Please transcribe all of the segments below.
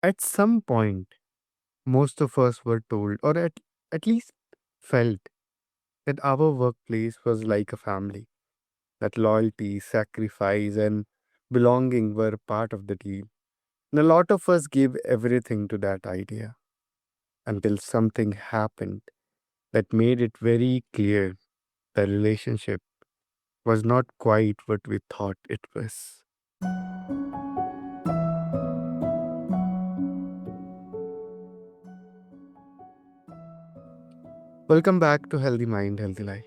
At some point, most of us were told, or at least felt, that our workplace was like a family, that loyalty, sacrifice, and belonging were part of the deal. And a lot of us gave everything to that idea until something happened that made it very clear the relationship was not quite what we thought it was. Welcome back to Healthy Mind, Healthy Life.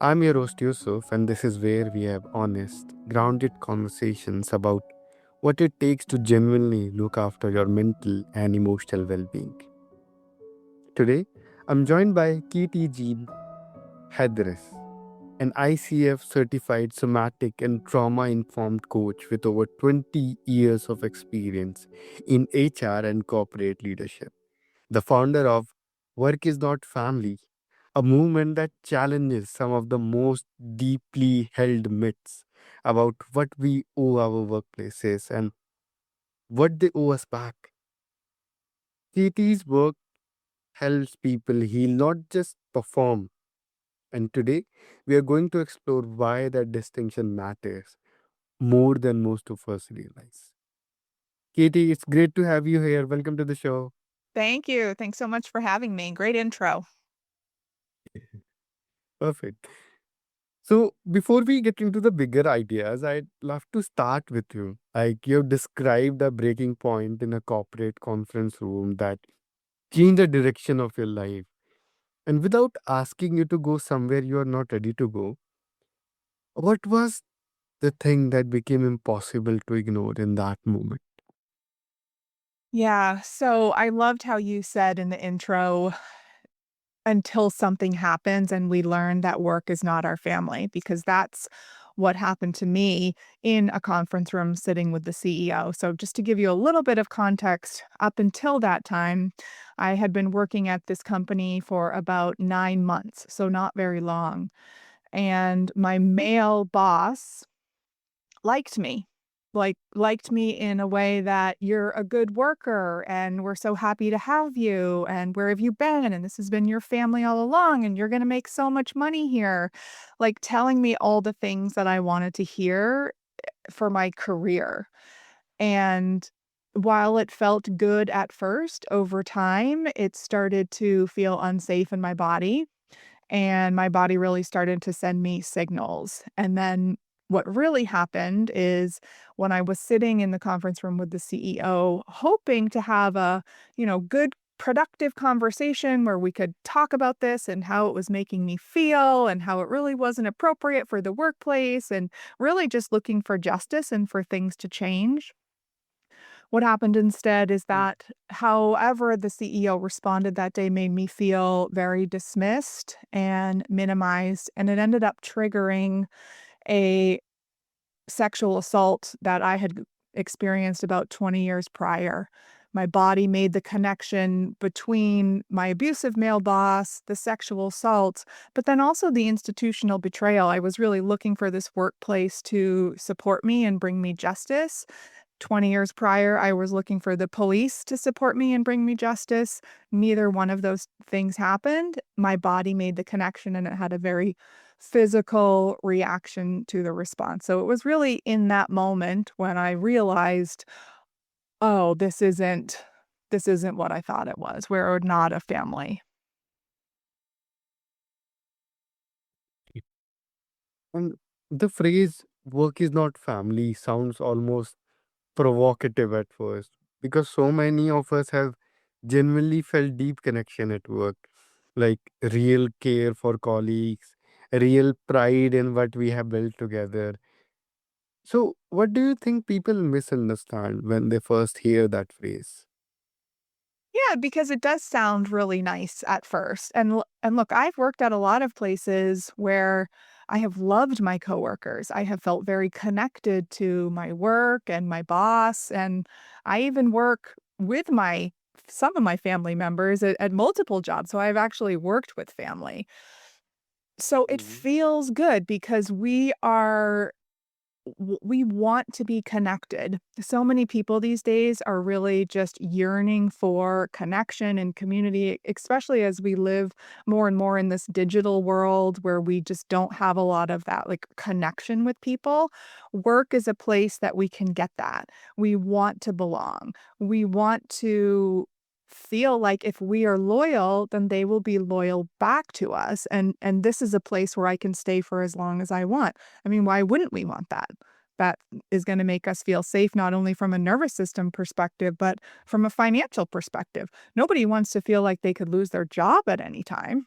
I'm your host Yusuf, and this is where we have honest, grounded conversations about what it takes to genuinely look after your mental and emotional well being. Today, I'm joined by Katie Jean Hadiaris, an ICF certified somatic and trauma informed coach with over 20 years of experience in HR and corporate leadership, the founder of Work is Not Family, a movement that challenges some of the most deeply held myths about what we owe our workplaces and what they owe us back. Katie's work helps people heal, not just perform. And today, we are going to explore why that distinction matters more than most of us realize. Katie, it's great to have you here. Welcome to the show. Thank you. Thanks so much for having me. Great intro. Perfect. So, before we get into the bigger ideas, I'd love to start with you. Like, you've described a breaking point in a corporate conference room that changed the direction of your life. And without asking you to go somewhere you are not ready to go, what was the thing that became impossible to ignore in that moment? Yeah. So I loved how you said in the intro, until something happens and we learn that work is not our family, because that's what happened to me in a conference room sitting with the CEO. So, just to give you a little bit of context, up until that time, I had been working at this company for about 9 months, so not very long. And my male boss liked me in a way that you're a good worker and we're so happy to have you and where have you been and this has been your family all along and you're going to make so much money here, like telling me all the things that I wanted to hear for my career. And while it felt good at first, over time it started to feel unsafe in my body, and my body really started to send me signals. And then what really happened is when I was sitting in the conference room with the CEO, hoping to have a, good productive conversation where we could talk about this and how it was making me feel and how it really wasn't appropriate for the workplace and really just looking for justice and for things to change. What happened instead is Mm. that however the CEO responded that day made me feel very dismissed and minimized, and it ended up triggering a sexual assault that I had experienced about 20 years prior. My body made the connection between my abusive male boss, the sexual assault, but then also the institutional betrayal. I was really looking for this workplace to support me and bring me justice. 20 years prior, I was looking for the police to support me and bring me justice. Neither one of those things happened. My body made the connection and it had a very physical reaction to the response. So it was really in that moment when I realized, oh, this isn't what I thought it was. We're not a family. And the phrase work is not family sounds almost provocative at first because so many of us have genuinely felt deep connection at work, like real care for colleagues, real pride in what we have built together. So, what do you think people misunderstand when they first hear that phrase? Yeah, because it does sound really nice at first. And look, I've worked at a lot of places where I have loved my coworkers. I have felt very connected to my work and my boss, and I even work with my some of my family members at multiple jobs. So I've actually worked with family. So it Mhm. feels good because we are we want to be connected. So many people these days are really just yearning for connection and community, especially as we live more and more in this digital world where we just don't have a lot of that like connection with people. Work is a place that we can get that. We want to belong. We want to feel like if we are loyal, then they will be loyal back to us. And this is a place where I can stay for as long as I want. I mean, why wouldn't we want that? That is gonna make us feel safe, not only from a nervous system perspective, but from a financial perspective. Nobody wants to feel like they could lose their job at any time,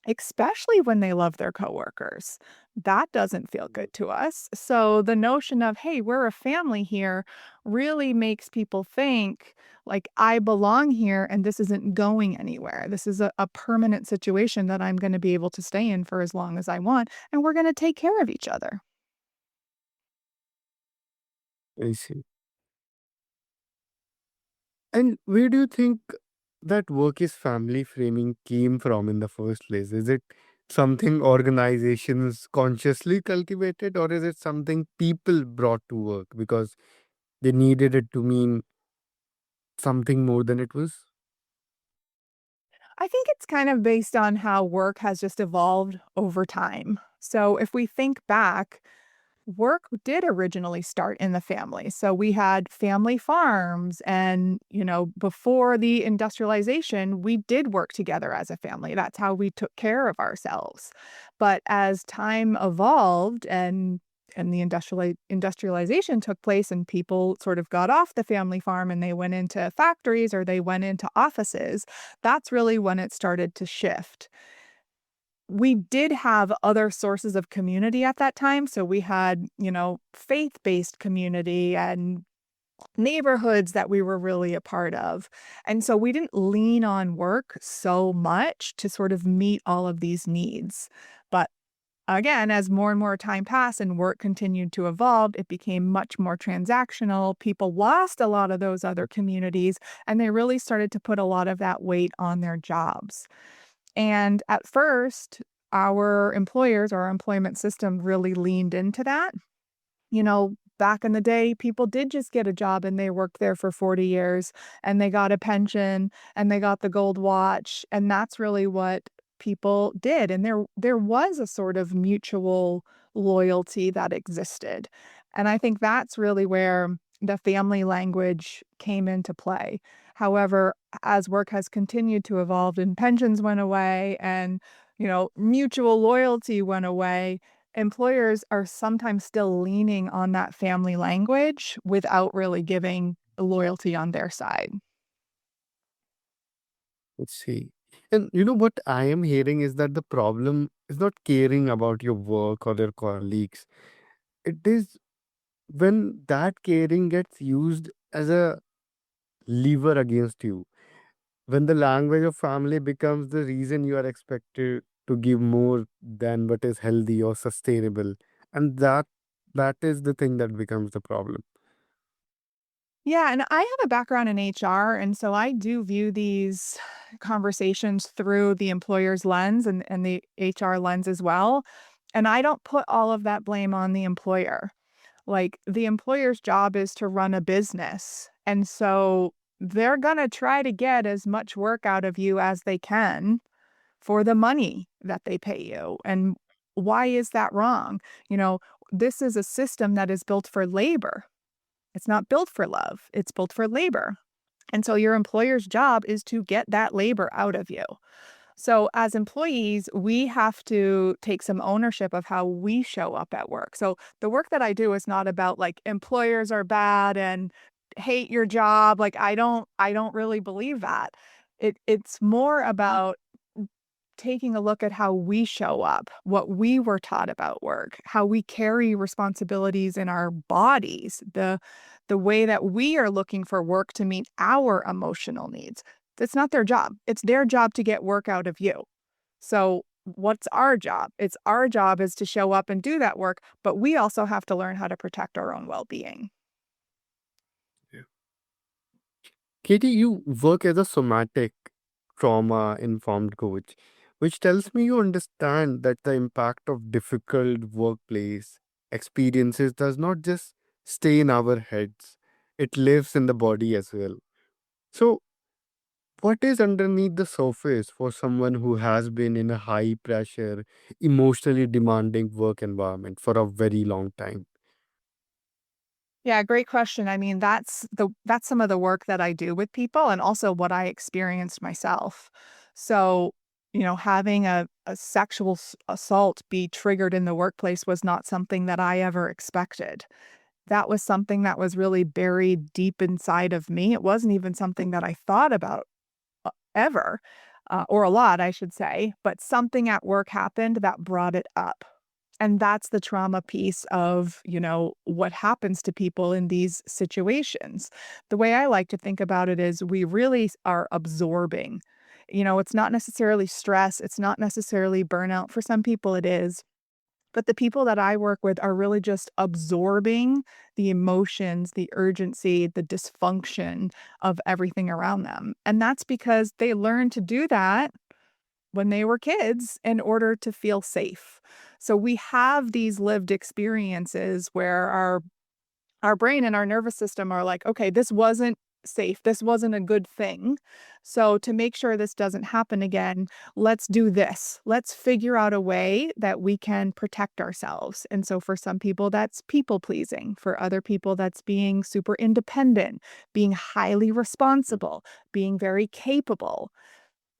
especially when they love their coworkers. That doesn't feel good to us. So the notion of, "Hey, we're a family here," really makes people think, like, "I belong here, and this isn't going anywhere. This is a permanent situation that I'm gonna be able to stay in for as long as I want, and we're gonna take care of each other." I see. And where do you think that work is family framing came from in the first place? Is it something organizations consciously cultivated, or is it something people brought to work because they needed it to mean something more than it was? I think it's kind of based on how work has just evolved over time. So if we think back, work did originally start in the family. So we had family farms and, before the industrialization, we did work together as a family. That's how we took care of ourselves. But as time evolved and the industrialization took place and people sort of got off the family farm and they went into factories or they went into offices, that's really when it started to shift. We did have other sources of community at that time. So we had, faith-based community and neighborhoods that we were really a part of. And so we didn't lean on work so much to sort of meet all of these needs. But again, as more and more time passed and work continued to evolve, it became much more transactional. People lost a lot of those other communities, and they really started to put a lot of that weight on their jobs. And at first, our employers, our employment system really leaned into that. Back in the day, people did just get a job and they worked there for 40 years and they got a pension and they got the gold watch. And that's really what people did. And there was a sort of mutual loyalty that existed. And I think that's really where the family language came into play. However, as work has continued to evolve and pensions went away and, mutual loyalty went away, employers are sometimes still leaning on that family language without really giving loyalty on their side. Let's see. And you know what I am hearing is that the problem is not caring about your work or your colleagues. It is when that caring gets used as a lever against you. When the language of family becomes the reason you are expected to give more than what is healthy or sustainable. And that is the thing that becomes the problem. Yeah, and I have a background in HR, and so I do view these conversations through the employer's lens and the HR lens as well. And I don't put all of that blame on the employer. Like, the employer's job is to run a business, and so they're gonna try to get as much work out of you as they can for the money that they pay you, and why is that wrong? You know, this is a system that is built for labor. It's not built for love, it's built for labor, and so your employer's job is to get that labor out of you. So, as employees, we have to take some ownership of how we show up at work. So, the work that I do is not about like employers are bad and hate your job. Like I don't really believe that. It's more about taking a look at how we show up, what we were taught about work, how we carry responsibilities in our bodies, the way that we are looking for work to meet our emotional needs. It's not their job. It's their job to get work out of you. So what's our job? It's our job is to show up and do that work, but we also have to learn how to protect our own well-being. Yeah. Katie, you work as a somatic trauma informed coach, which tells me you understand that the impact of difficult workplace experiences does not just stay in our heads, it lives in the body as well. So, what is underneath the surface for someone who has been in a high pressure, emotionally demanding work environment for a very long time? Yeah, great question. I mean, that's some of the work that I do with people and also what I experienced myself. So, having a sexual assault be triggered in the workplace was not something that I ever expected. That was something that was really buried deep inside of me. It wasn't even something that I thought about ever, or a lot, I should say, but something at work happened that brought it up. And that's the trauma piece of, what happens to people in these situations. The way I like to think about it is we really are absorbing. It's not necessarily stress, it's not necessarily burnout. For some people, it is. But the people that I work with are really just absorbing the emotions, the urgency, the dysfunction of everything around them. And that's because they learned to do that when they were kids in order to feel safe. So we have these lived experiences where our brain and our nervous system are like, okay, this wasn't safe. This wasn't a good thing. So, to make sure this doesn't happen again, let's do this. Let's figure out a way that we can protect ourselves. And so, for some people, that's people pleasing. For other people, that's being super independent, being highly responsible, being very capable.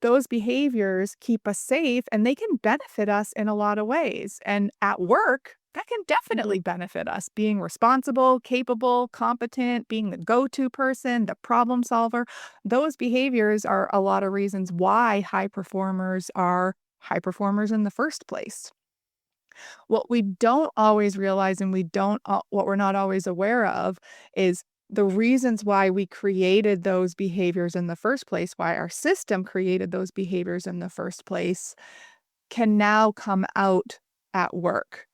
Those behaviors keep us safe and they can benefit us in a lot of ways. And at work, that can definitely benefit us being responsible, capable, competent, being the go to person, the problem solver. Those behaviors are a lot of reasons why high performers are high performers in the first place. What we don't always realize and what we're not always aware of is the reasons why we created those behaviors in the first place, why our system created those behaviors in the first place, can now come out at work,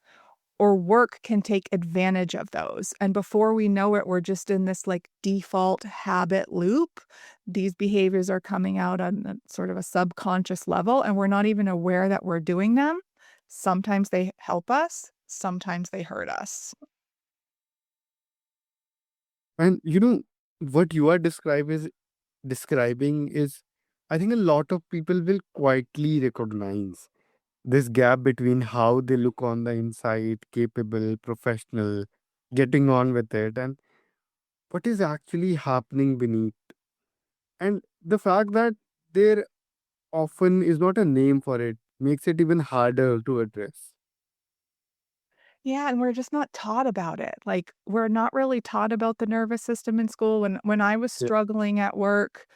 or work can take advantage of those. And before we know it, we're just in this like default habit loop. These behaviors are coming out on sort of a subconscious level, and we're not even aware that we're doing them. Sometimes they help us, sometimes they hurt us. And what you are describing is, I think a lot of people will quietly recognize this gap between how they look on the inside, capable, professional, getting on with it, and what is actually happening beneath. And the fact that there often is not a name for it makes it even harder to address. Yeah, and we're just not taught about it. Like, we're not really taught about the nervous system in school. When I was Yeah. struggling at work,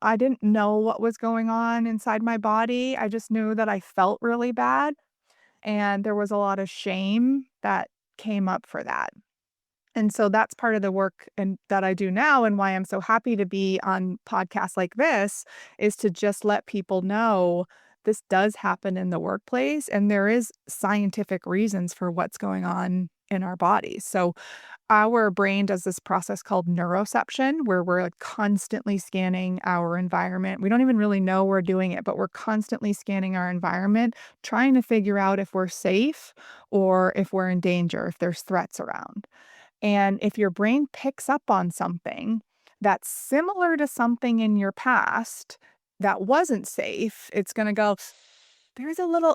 I didn't know what was going on inside my body. I just knew that I felt really bad, and there was a lot of shame that came up for that. And so that's part of the work and that I do now, and why I'm so happy to be on podcasts like this is to just let people know this does happen in the workplace and there is scientific reasons for what's going on in our bodies. So our brain does this process called neuroception where we're like constantly scanning our environment. We don't even really know we're doing it, but we're constantly scanning our environment, trying to figure out if we're safe or if we're in danger, if there's threats around. And if your brain picks up on something that's similar to something in your past that wasn't safe, it's going to go,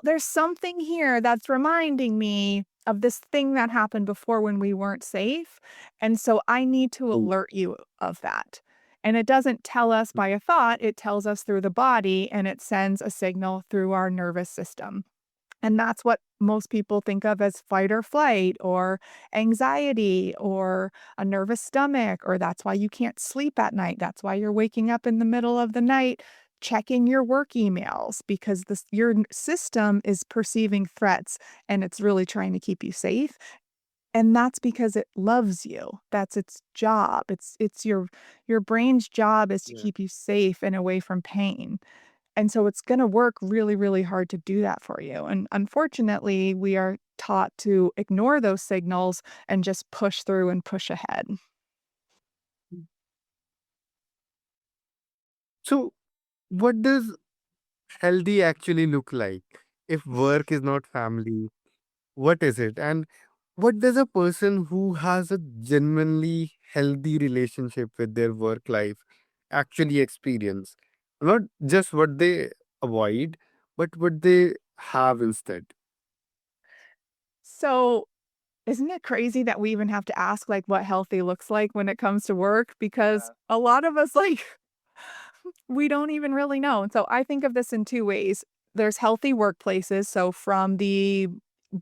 there's something here that's reminding me of this thing that happened before when we weren't safe. And so I need to Mm. alert you of that. And it doesn't tell us by a thought, it tells us through the body and it sends a signal through our nervous system. And that's what most people think of as fight or flight or anxiety or a nervous stomach, or that's why you can't sleep at night. That's why you're waking up in the middle of the night checking your work emails because your system is perceiving threats and it's really trying to keep you safe. And that's because it loves you. That's its job. It's your brain's job is to Yeah. keep you safe and away from pain. And so it's gonna work really, really hard to do that for you, and unfortunately, we are taught to ignore those signals and just push through and push ahead. So, what does healthy actually look like? If work is not family, what is it? And What does a person who has a genuinely healthy relationship with their work life actually experience? Not just what they avoid, but what they have instead. So, isn't it crazy that we even have to ask, like, what healthy looks like when it comes to work? Because a lot of us, like, we don't even really know. And so I think of this in 2 ways. There's healthy workplaces, so from the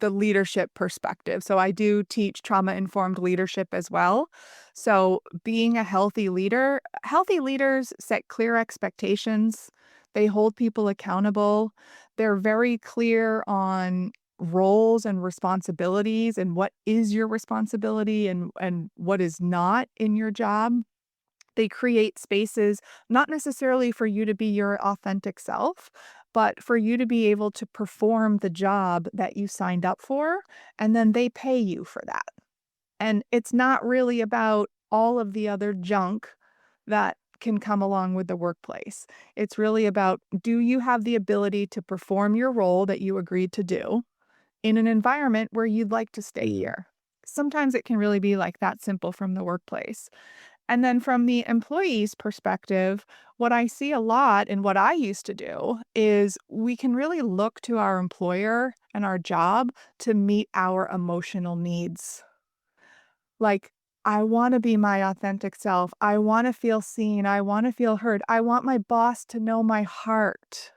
leadership perspective. So I do teach trauma-informed leadership as well. So being a healthy leaders set clear expectations. They hold people accountable. They're very clear on roles and responsibilities and what is your responsibility and what is not in your job. They create spaces not necessarily for you to be your authentic self, but for you to be able to perform the job that you signed up for, and then they pay you for that. And it's not really about all of the other junk that can come along with the workplace. It's really about, do you have the ability to perform your role that you agreed to do in an environment where you'd like to stay Mm. here? Sometimes it can really be like that simple from the workplace. And then from the employee's perspective, what I see a lot and what I used to do is we can really look to our employer and our job to meet our emotional needs. Like, I want to be my authentic self. I want to feel seen. I want to feel heard. I want my boss to know my heart.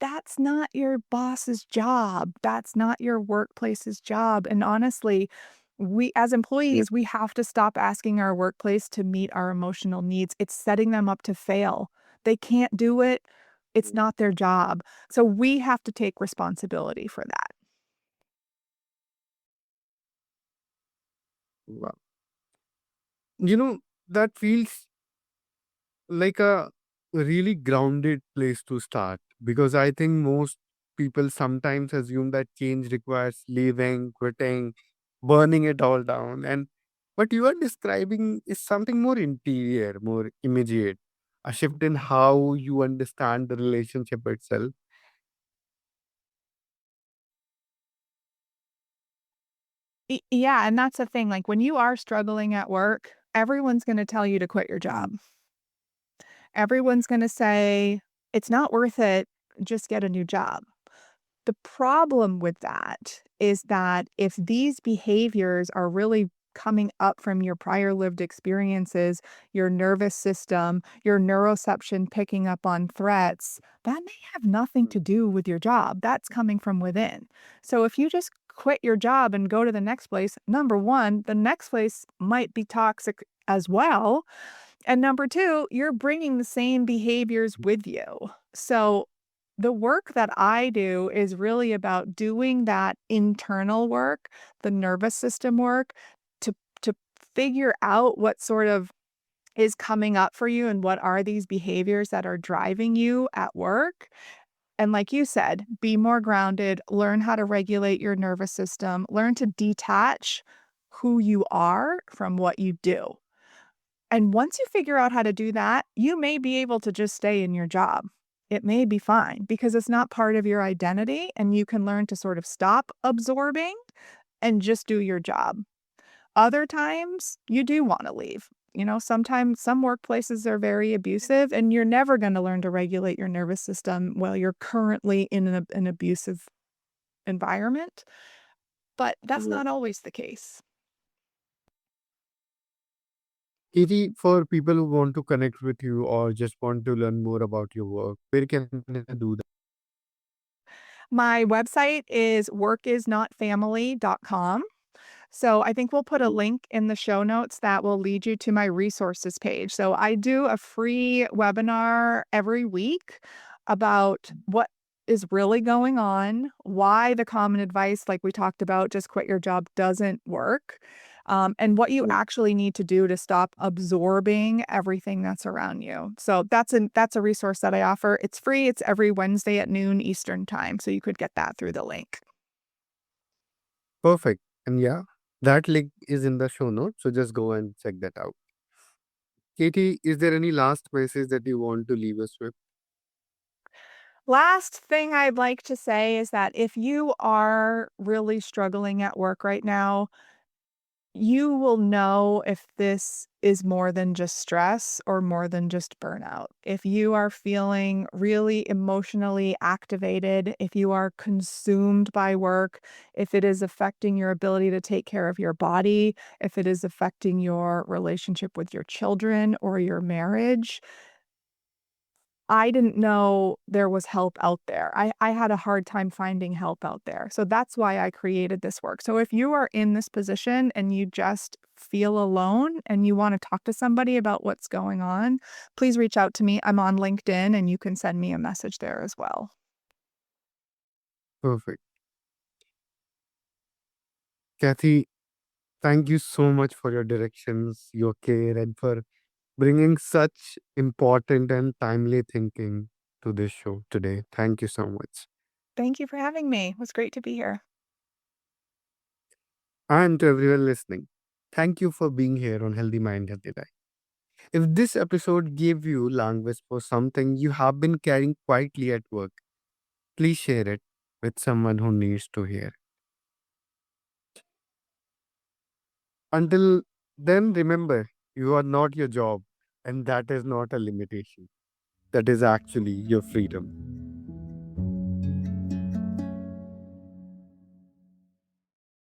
That's not your boss's job. That's not your workplace's job. And honestly, we as Yep. employees, we have to stop asking our workplace to meet our emotional needs. It's setting them up to fail. They can't do it. It's not their job. So we have to take responsibility for that. Wow. You know, that feels like a really grounded place to start because I think most people sometimes assume that change requires leaving, quitting, burning it all down. And what you are describing is something more interior, more immediate, a shift in how you understand the relationship itself. Yeah, and that's the thing. Like when you are struggling at work, everyone's going to tell you to quit your Mm. job. Everyone's going to say, it's not worth it. Just get a new job. The problem with that is that if these behaviors are really coming up from your prior lived experiences, your nervous system, your neuroception picking up on threats, that may have nothing to do with your job. That's coming from within. So if you just quit your job and go to the next place, number one, the next place might be toxic as well. And number 2, you're bringing the same behaviors with you. So the work that I do is really about doing that internal work, the nervous system work to figure out what sort of is coming up for you and what are these behaviors that are driving you at work. And like you said, be more grounded, learn how to regulate your nervous system, learn to detach who you are from what you do. And once you figure out how to do that, you may be able to just stay in your job. It may be fine because it's not part of your identity and you can learn to sort of stop absorbing and just do your job. Other times, you do want to leave. Sometimes some workplaces are very abusive and you're never going to learn to regulate your nervous system while you're currently in an abusive environment, but that's Yeah. not always the case. Katie, for people who want to connect with you or just want to learn more about your work, where can they do that? My website is workisnotfamily.com. So I think we'll put a link in the show notes that will lead you to my resources page. So I do a free webinar every week about what is really going on, why the common advice, like we talked about, just quit your job doesn't work, and what you actually need to do to stop absorbing everything that's around you. So that's a resource that I offer. It's free. It's every Wednesday at noon Eastern time. So you could get that through the link. Perfect. And yeah, that link is in the show notes. So just go and check that out. Katie, is there any last message that you want to leave us with? Last thing I'd like to say is that if you are really struggling at work right now, you will know if this is more than just stress or more than just burnout. If you are feeling really emotionally activated, if you are consumed by work, if it is affecting your ability to take care of your body, if it is affecting your relationship with your children or your marriage, I didn't know there was help out there. I had a hard time finding help out there. So that's why I created this work. So if you are in this position and you just feel alone and you want to talk to somebody about what's going on, please reach out to me. I'm on LinkedIn and you can send me a message there as well. Perfect. Kathy, thank you so much for your directions, your care, and for bringing such important and timely thinking to this show today. Thank you so much. Thank you for having me. It was great to be here. And to everyone listening, thank you for being here on Healthy Mind, Healthy Life. If this episode gave you language for something you have been carrying quietly at work, please share it with someone who needs to hear. Until then, remember, you are not your job, and that is not a limitation. That is actually your freedom.